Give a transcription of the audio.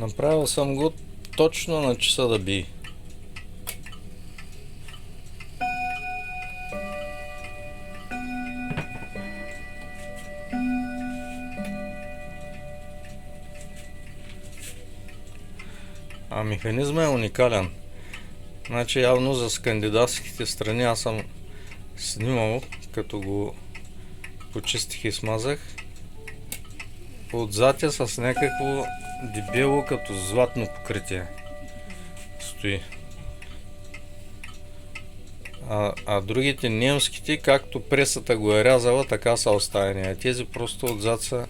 Направил съм го точно на часа да бие. А механизма е уникален. Значи явно за скандинавските страни аз съм снимал, като го почистих и смазах. Отзад е с някакво дебело като златно покритие стои. А другите немските, както пресата го е рязала, така са оставени. А тези просто отзад са